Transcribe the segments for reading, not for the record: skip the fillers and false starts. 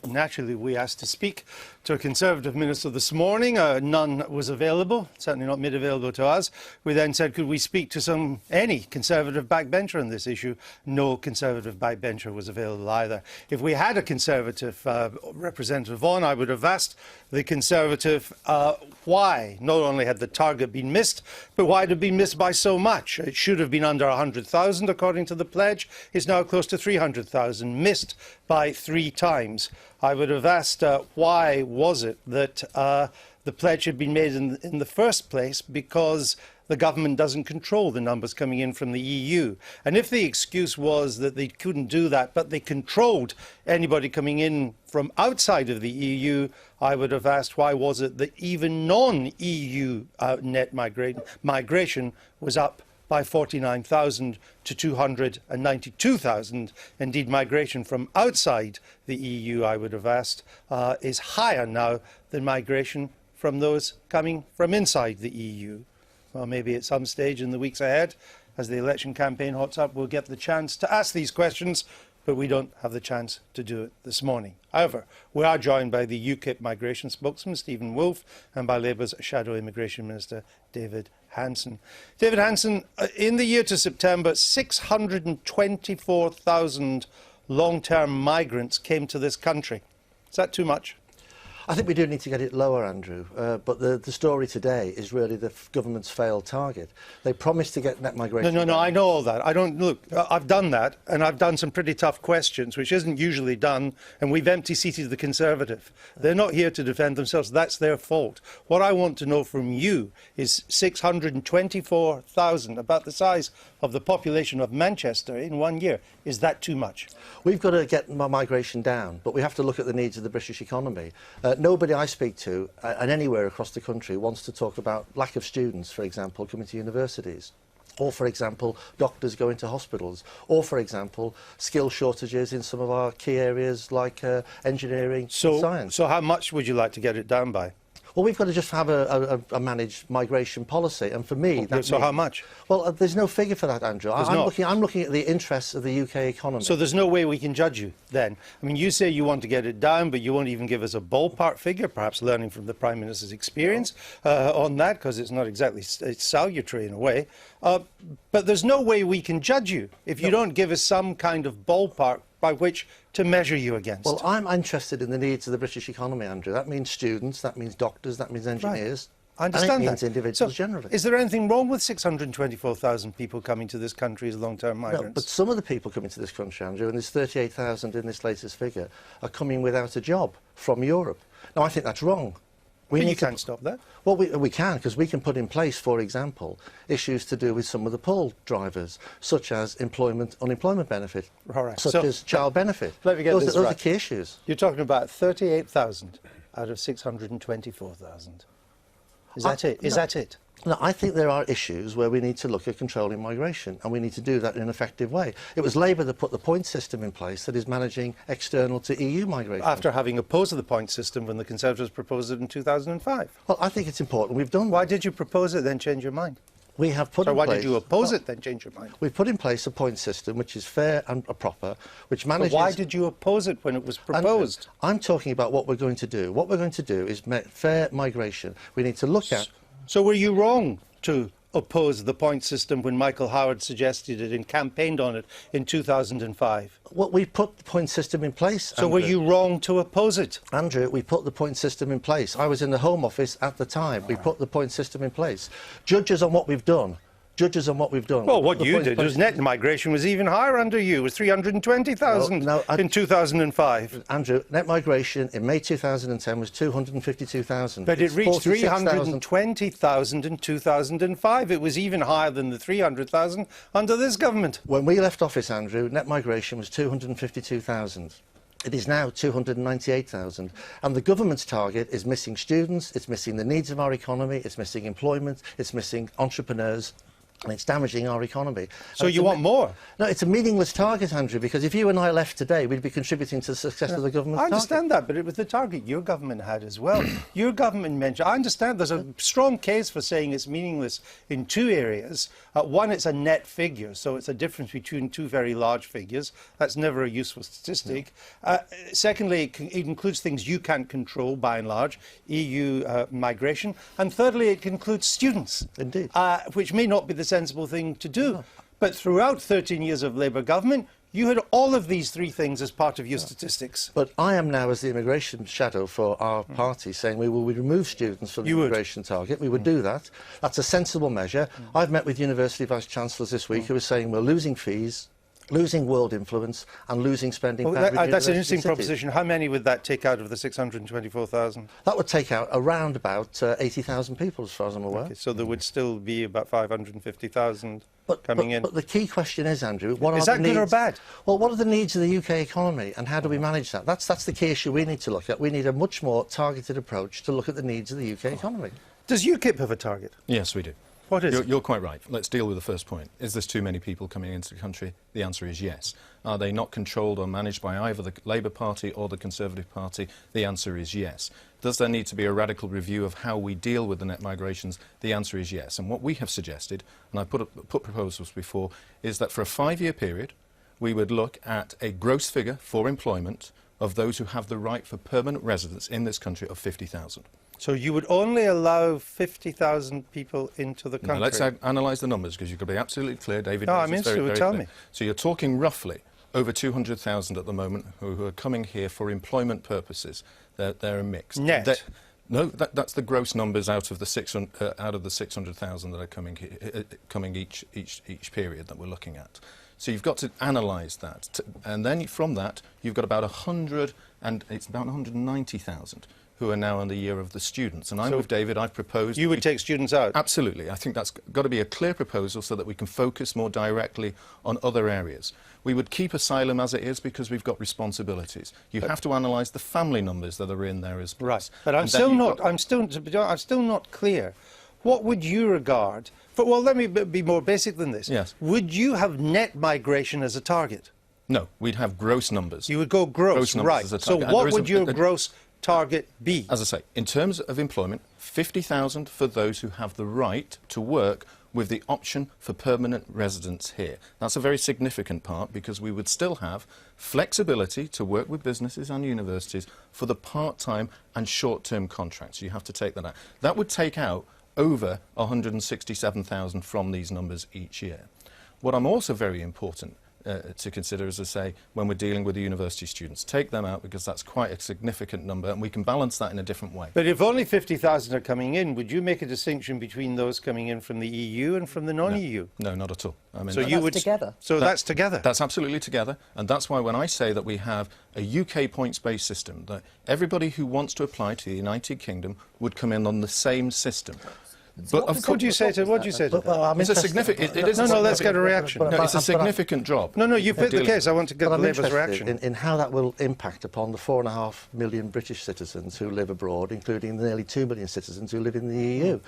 Naturally, we asked to speak to a Conservative minister this morning. None was available, certainly not made available to us. We then said, could we speak to any Conservative backbencher on this issue? No Conservative backbencher was available either. If we had a Conservative representative on, I would have asked the Conservative why not only had the target been missed, but why it had been missed by so much. It should have been under 100,000 according to the pledge. It's now close to 300,000, missed by 3 times. I would have asked why was it that the pledge had been made in the first place, because the government doesn't control the numbers coming in from the EU. And if the excuse was that they couldn't do that, but they controlled anybody coming in from outside of the EU, I would have asked why was it that even non-EU net migration was up by 49,000 to 292,000. Indeed, migration from outside the EU, I would have asked, is higher now than migration from those coming from inside the EU. Well, maybe at some stage in the weeks ahead, as the election campaign hots up, we'll get the chance to ask these questions, but we don't have the chance to do it this morning. However, we are joined by the UKIP migration spokesman, Steven Woolfe, and by Labour's Shadow Immigration Minister, David Hanson. David Hanson, in the year to September, 624,000 long-term migrants came to this country. Is that too much? I think we do need to get it lower, Andrew, but the story today is really the government's failed target. They promised to get net migration. No, I know all that. I've done that, and I've done some pretty tough questions, which isn't usually done, and we've empty-seated the Conservative. They're not here to defend themselves. That's their fault. What I want to know from you is 624,000, about the size of the population of Manchester in 1 year. Is that too much? We've got to get migration down, but we have to look at the needs of the British economy. Nobody I speak to, and anywhere across the country, wants to talk about lack of students, for example, coming to universities. Or, for example, doctors going to hospitals. Or, for example, skill shortages in some of our key areas like engineering and science. So how much would you like to get it down by? Well, we've got to just have a managed migration policy, and for me, how much? Well, there's no figure for that, Andrew. I'm looking at the interests of the UK economy. So there's no way we can judge you then? I mean, you say you want to get it down, but you won't even give us a ballpark figure, perhaps learning from the Prime Minister's experience on that, because it's not exactly salutary in a way. But there's no way we can judge you if you don't give us some kind of ballpark by which to measure you against. Well, I'm interested in the needs of the British economy, Andrew. That means students, that means doctors, that means engineers. Right. I understand and it means individuals generally. Is there anything wrong with 624,000 people coming to this country as long-term migrants? No, but some of the people coming to this country, Andrew, and there's 38,000 in this latest figure, are coming without a job from Europe. Now, I think that's wrong. You can't stop that. Well, we can, because we can put in place, for example, issues to do with some of the pull drivers, such as unemployment benefit, such as child benefit. Let me get this right. Those are key issues. You're talking about 38,000 out of 624,000. Is that it? Is that it? No, I think there are issues where we need to look at controlling migration, and we need to do that in an effective way. It was Labour that put the point system in place that is managing external to EU migration. After having opposed the point system when the Conservatives proposed it in 2005. Well, I think it's important. We've done. Why did you propose it, then change your mind? We have put in place... why did you oppose it, then change your mind? We've put in place a point system which is fair and proper, which manages... But why did you oppose it when it was proposed? I'm talking about what we're going to do. What we're going to do is fair migration. We need to look at... So were you wrong to oppose the point system when Michael Howard suggested it and campaigned on it in 2005? Well, we put the point system in place, So were you wrong to oppose it? Andrew, we put the point system in place. I was in the Home Office at the time. We put the point system in place. Judges on what we've done. Well, what you did was net migration was even higher under you. It was 320,000 in 2005. Andrew, net migration in May 2010 was 252,000. But it reached 320,000 in 2005. It was even higher than the 300,000 under this government. When we left office, Andrew, net migration was 252,000. It is now 298,000. And the government's target is missing students, it's missing the needs of our economy, it's missing employment, it's missing entrepreneurs. and it's damaging our economy. So you want more? No, it's a meaningless target, Andrew, because if you and I left today, we'd be contributing to the success of the government's I understand target. that, but it was the target your government had as well. Your government mentioned, I understand there's a strong case for saying it's meaningless in two areas. One, it's a net figure, so it's a difference between two very large figures. That's never a useful statistic. Secondly, it includes things you can't control, by and large, EU migration. And thirdly, it includes students. Indeed. Which may not be the sensible thing to do. But throughout 13 years of Labour government, you had all of these three things as part of your statistics. But I am now, as the immigration shadow for our party, saying we will remove students from the immigration target. We would do that. That's a sensible measure. I've met with university vice-chancellors this week who are saying we're losing fees, losing world influence and losing spending power. That's an interesting proposition. How many would that take out of the 624,000? That would take out around about 80,000 people, as far as I'm aware. Okay, so there would still be about 550,000 coming in. But the key question is, Andrew, what are is the that needs? good or bad? Well, what are the needs of the UK economy and how do we manage that? That's the key issue we need to look at. We need a much more targeted approach to look at the needs of the UK economy. Does UKIP have a target? Yes, we do. What is it? You're quite right. Let's deal with the first point. Is there too many people coming into the country? The answer is yes. Are they not controlled or managed by either the Labour Party or the Conservative Party? The answer is yes. Does there need to be a radical review of how we deal with the net migrations? The answer is yes. And what we have suggested, and I put proposals before, is that for a 5-year period, we would look at a gross figure for employment of those who have the right for permanent residence in this country of 50,000. So you would only allow 50,000 people into the country? Now let's analyse the numbers, because you've got to be absolutely clear. David, no, I'm interested. Tell me. So you're talking roughly over 200,000 at the moment who are coming here for employment purposes. They're a mix. Net? No, that's the gross numbers out of the 600,000 that are coming each period that we're looking at. So you've got to analyse that, and then from that you've got about 190,000 who are now in the year of the students. And I'm with David, I've proposed... You would take students out? Absolutely. I think that's got to be a clear proposal so that we can focus more directly on other areas. We would keep asylum as it is because we've got responsibilities. You have to analyse the family numbers that are in there as well. Right. But I'm still not clear. What would you regard... well, let me be more basic than this. Yes. Would you have net migration as a target? No, we'd have gross numbers. You would go gross right. As a so target. what would your gross target be? As I say, in terms of employment, 50,000 for those who have the right to work with the option for permanent residence here. That's a very significant part because we would still have flexibility to work with businesses and universities for the part-time and short-term contracts. You have to take that out. That would take out over 167,000 from these numbers each year. What I'm also very important to consider, as I say, when we're dealing with the university students. Take them out because that's quite a significant number and we can balance that in a different way. But if only 50,000 are coming in, would you make a distinction between those coming in from the EU and from the non-EU? No, not at all. I mean, so you would together. So that's together. That's absolutely together, and that's why when I say that we have a UK points-based system, that everybody who wants to apply to the United Kingdom would come in on the same system. But of course, what do you say to that? Well, it's a significant. No, let's get a reaction. No, it's a significant job. No, you've hit the case. I want to get the Labour's reaction. In how that will impact upon the 4.5 million British citizens who live abroad, including the nearly 2 million citizens who live in the EU.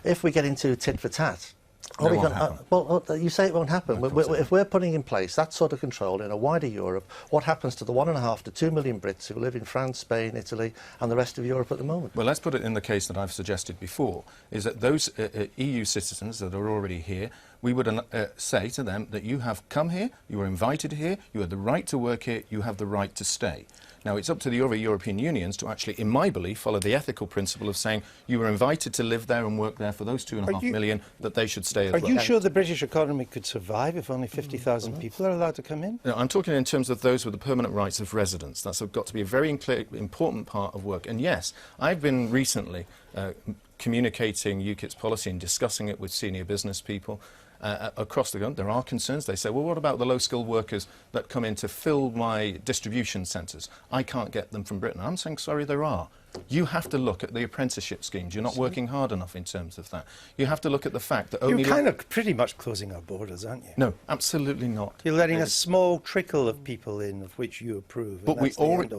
If we get into tit for tat, well, you say it won't happen. If we're putting in place that sort of control in a wider Europe, what happens to the 1.5 to 2 million Brits who live in France, Spain, Italy and the rest of Europe at the moment? Well, let's put it in the case that I've suggested before, is that those EU citizens that are already here, we would say to them that you have come here, you are invited here, you have the right to work here, you have the right to stay. Now, it's up to the other European unions to actually, in my belief, follow the ethical principle of saying you were invited to live there and work there for those 2.5 million, that they should stay as well. Are you sure the British economy could survive if only 50,000 people are allowed to come in? No, I'm talking in terms of those with the permanent rights of residence. That's got to be a very important part of work. And yes, I've been recently communicating UKIP's policy and discussing it with senior business people. Across the country, there are concerns. They say, well, what about the low-skilled workers that come in to fill my distribution centres? I can't get them from Britain. I'm saying, sorry, there are. You have to look at the apprenticeship schemes. You're not working hard enough in terms of that. You have to look at the fact that only... You're kind of pretty much closing our borders, aren't you? No, absolutely not. You're letting a small trickle of people in of which you approve. But we already...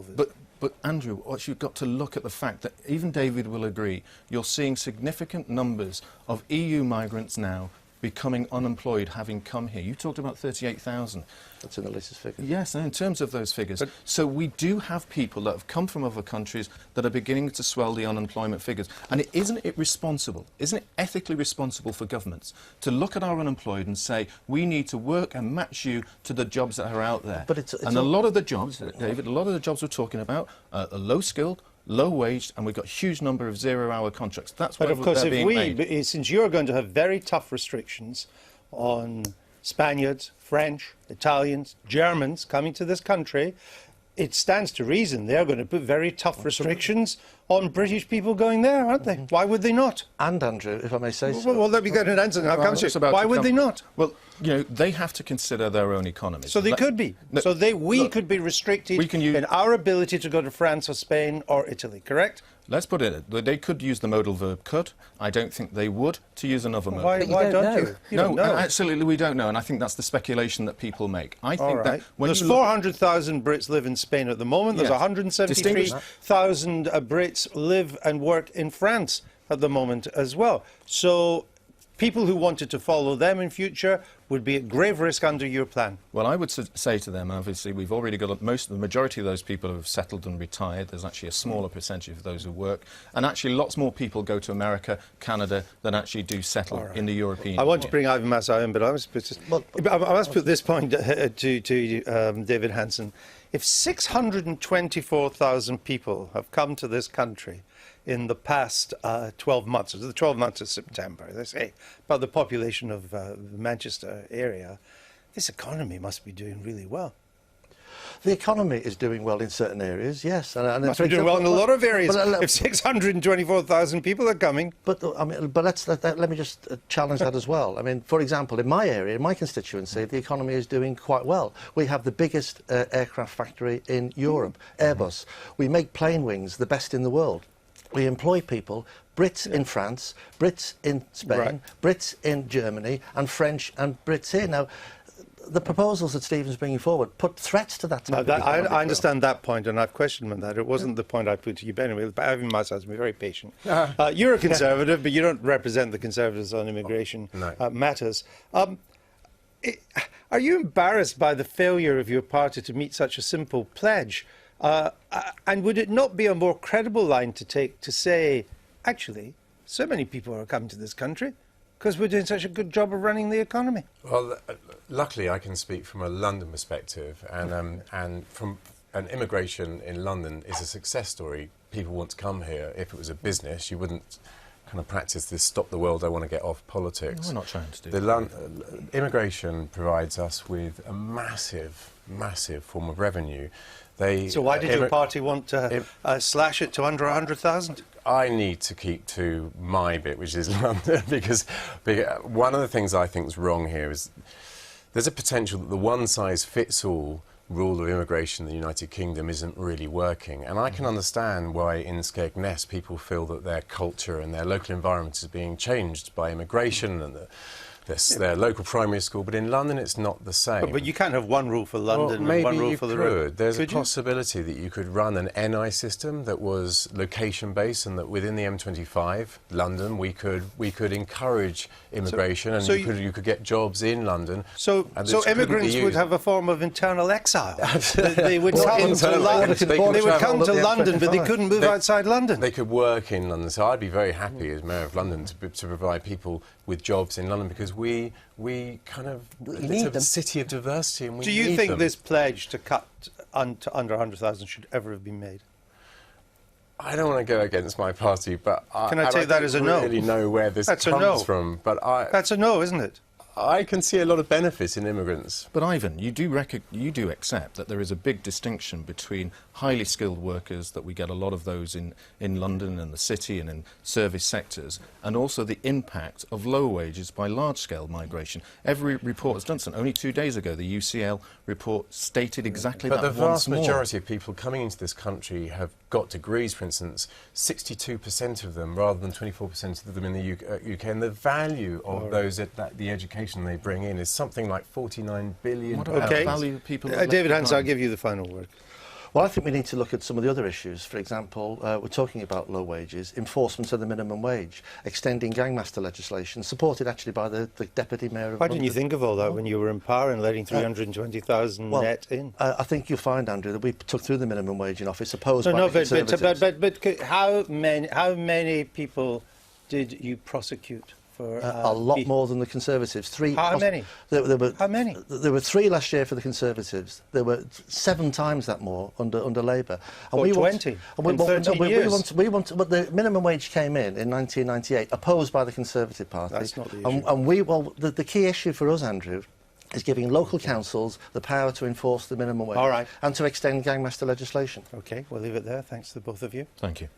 But Andrew, what you've got to look at the fact that even David will agree, you're seeing significant numbers of EU migrants now becoming unemployed having come here. You talked about 38,000. That's in the latest figure. Yes, in terms of those figures. So we do have people that have come from other countries that are beginning to swell the unemployment figures. And isn't it responsible, isn't it ethically responsible for governments to look at our unemployed and say, we need to work and match you to the jobs that are out there? But it's and a lot of the jobs, David, a lot of the jobs we're talking about are low-skilled, low-waged, and we've got a huge number of zero-hour contracts. That's why But of course, they're being paid. since you're going to have very tough restrictions on Spaniards, French, Italians, Germans coming to this country, it stands to reason they're going to put very tough restrictions on British people going there, aren't they? Why would they not? And, Andrew, if I may say so... Well, let me get an answer now. Why would they not? Well, you know, they have to consider their own economies. So they could be. No, So we could be restricted in our ability to go to France or Spain or Italy, correct? Let's put it, they could use the modal verb could. I don't think they would to use another modal. Why don't you? You No, don't know. absolutely we don't know, and I think that's the speculation that people make. I think that when There's you look- 400,000 Brits live in Spain at the moment. There's Yes. 173,000 Brits live and work in France at the moment as well. So people who wanted to follow them in future would be at grave risk under your plan. Well, I would say to them, obviously, we've already got the majority of those people have settled and retired. There's actually a smaller percentage of those who work. And actually, lots more people go to America, Canada, than actually do settle in the European I want to Union. bring Ivan Massa in, but I must put this point to David Hansen. If 624,000 people have come to this country in the past 12 months, the 12 months of September, they say, about the population of the Manchester area, this economy must be doing really well. The economy is doing well in certain areas, yes. And Must be doing well in a lot of areas. If 624,000 people are coming. But let me just challenge that as well. I mean, for example, in my area, in my constituency, the economy is doing quite well. We have the biggest aircraft factory in Europe, Airbus. We make plane wings, the best in the world. We employ people, Brits in France, Brits in Spain, Brits in Germany, and French and Brits here. Now, the proposals that Stephen's bringing forward put threats to that type of economic I understand that point, and I've questioned that. It wasn't the point I put to you, but anyway, Ivan Massa has been very patient. You're a Conservative, but you don't represent the Conservatives on immigration matters. Are you embarrassed by the failure of your party to meet such a simple pledge? And would it not be a more credible line to take to say, actually, so many people are coming to this country because we're doing such a good job of running the economy? Well, luckily I can speak from a London perspective, and from an immigration in London is a success story. People want to come here. If it was a business, you wouldn't kind of practice this stop the world, I want to get off politics. We're not trying to do that. Immigration provides us with a massive, massive form of revenue. So why did your party want to slash it to under 100,000? I need to keep to my bit, which is London, because one of the things I think is wrong here is there's a potential that the one-size-fits-all rule of immigration in the United Kingdom isn't really working. And I can understand why in Skegness people feel that their culture and their local environment is being changed by immigration and their local primary school, but in London it's not the same. But you can't have one rule for London and one rule for the rest. There's a possibility that you could run an NI system that was location-based, and that within the M25, London, we could encourage immigration, and you could get jobs in London. So immigrants would have a form of internal exile. They would come to London, but they couldn't move outside London. They could work in London. So I'd be very happy as Mayor of London to provide people with jobs in London, because we kind of it's a city of diversity, and we Do you need think them. this pledge to cut to under 100,000 should ever have been made? I don't want to go against my party, but Can I take that as a no? I don't really know where this comes from. But That's a no, isn't it? I can see a lot of benefits in immigrants. But Ivan, you do accept that there is a big distinction between highly skilled workers, that we get a lot of those in London and the city and in service sectors, and also the impact of low wages by large-scale migration. Every report has done so. Only 2 days ago, the UCL report stated exactly that once more. But the vast majority of people coming into this country have got degrees, for instance, 62% of them, rather than 24% of them in the UK. And the value of those, the education they bring in, is something like 49 billion. What about the value of people? David Hansen, I'll give you the final word. Well, I think we need to look at some of the other issues. For example, we're talking about low wages, enforcement of the minimum wage, extending gangmaster legislation, supported actually by the Deputy Mayor of Why London. didn't you think of all that when you were in power and letting 320,000 net in? I think you'll find, Andrew, that we took through the minimum wage in office, opposed by No, the Conservatives. but how many people did you prosecute? A lot more than the Conservatives. How many? How many? There were 3 last year for the Conservatives. There were 7 times that more under Labour. And we 20 in 13 years. But the minimum wage came in 1998, opposed by the Conservative Party. That's not the issue. The key issue for us, Andrew, is giving local councils the power to enforce the minimum wage. All right. And to extend gangmaster legislation. OK, we'll leave it there. Thanks to both of you. Thank you.